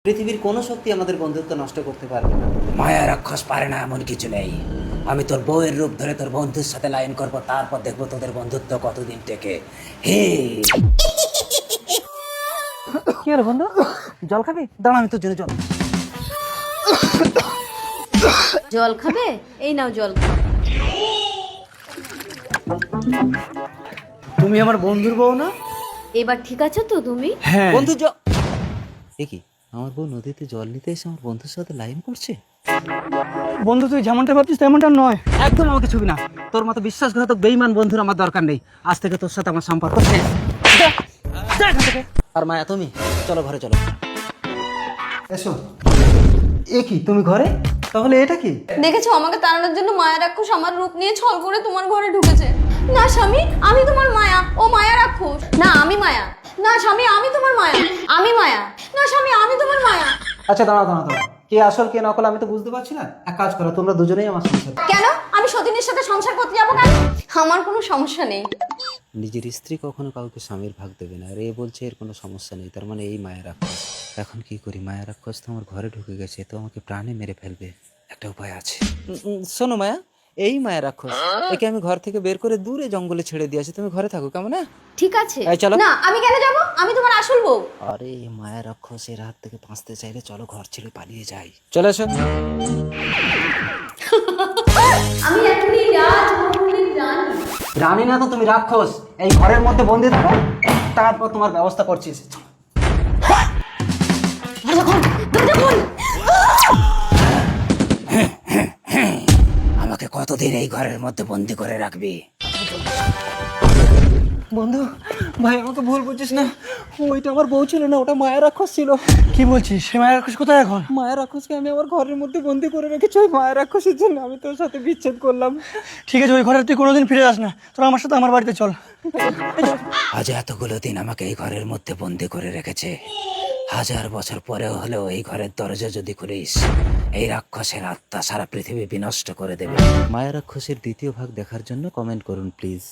পৃথিবীর কোনো শক্তি আমাদের বন্ধুত্ব নষ্ট করতে পারবে না। মায়া রাক্ষস পারে না এমন কিছু নেই। আমি তোর বউয়ের রূপ ধরে তোর বন্ধুর সাথে লাইন করব, তারপর দেখবো তোদের বন্ধুত্ব কতদিন টেকে। হে কি হলো বন্ধু, জল খাবি? দাঁড়া, আমি তোর জন্য জল। জল খাবে? এই নাও জল। তুমি আমার বন্ধুর বউ না? এবার ঠিক আছে তো তুমি? হ্যাঁ বন্ধু। এ কি, আমার বউ নদীতে জল নিতে এসে আমার বন্ধুর সাথে লাইন করছে? বন্ধু তুই যেমনটা ভাবছিস তেমনটা নয়। একদম আমাকে ছবি না। তোর মতো বিশ্বাসঘাতক বেঈমান বন্ধুর আমার দরকার নেই। আজ থেকে তোর সাথে আমার সম্পর্ক শেষ। যা এখান থেকে। আর মায়া, তুমি চলো ঘরে চলো। এসো। এ কি, তুমি ঘরে? তাহলে এটা কি? দেখেছো, আমাকে তাড়ানোর জন্য মায়া রাক্ষস আমার রূপ নিয়ে ছল করে তোমার ঘরে ঢুকেছে। না স্বামী, আমি তোমার মায়া, ও মায়া রাক্ষস। না আমি মায়া। না স্বামী, আমি তোমার মায়া, আমি মায়া। না স্বামী, আমি তোমার মায়া। আচ্ছা দাঁড়া দাঁড়া দাঁড়া, কে আসল কে নকল আমি তো বুঝতে পারছি না। এক কাজ করো, তোমরা দুজনেই আমার সংসার। কেন? আমি সতীনের সাথে সংসার করতে যাবো কেন? আমার কোনো সমস্যা নেই। নিজের স্ত্রী কখনো কাউকে স্বামীর ভাগ দেবে না, আর এ বলছে এর কোনো সমস্যা নেই, তার মানে এই মায়া রাক্ষস। এখন কি করি? মায়া রাক্ষস তো আমার ঘরে ঢুকে গেছে, তো আমাকে প্রাণে মেরে ফেলবে। একটা উপায় আছে। শোনো মায়া, এই মায়া রাক্ষস, একে আমি ঘর থেকে বের করে দূরে জঙ্গলে ছেড়ে দিয়েছি। তুমি ঘরে থাকো, কেমন? না ঠিক আছে। এই চলো। না আমি কেন যাব? আমি তোমার আসল বউ। আরে মায়া রাক্ষসের হাত থেকে বাঁচতে চাইলে চলো ঘর ছেড়ে পালিয়ে যাই। চলে এসো। আমি এখনই রাজমহলের রানী। রানী না তো তুমি রাক্ষস। এই ঘরের মধ্যে বন্দি থাকো, তারপর তোমার ব্যবস্থা করছিস। আমাকে কতদিন এই ঘরের মধ্যে বন্দি করে রাখবি? বন্ধু ভাই, আমাকে ভুল বুঝছিস না। ওইটা আমার বউ ছিল না, ওটা মায়া রাক্ষস ছিল। কি বলছিস? সে মায়ের রাক্ষস কোথায় এখন? মায়া রাক্ষসকে আমি আমার ঘরের মধ্যে বন্দি করে রেখেছি। ওই মায়া রাক্ষসের জন্য আমি তোর সাথে বিচ্ছেদ করলাম। ঠিক আছে, ওই ঘরে তুই কোনোদিন ফিরে যাস না। তোরা আমার সাথে আমার বাড়িতে চল। আজ এতগুলো দিন আমাকে এই ঘরের মধ্যে বন্দি করে রেখেছে। 1000 বছর পরেও হলেও এই ঘরের দরজা যদি খুলিস, এই রাক্ষসের আত্মা সারা পৃথিবী বিনষ্ট করে দেবে। মায়া রাক্ষসের দ্বিতীয় ভাগ দেখার জন্য কমেন্ট করুন প্লিজ।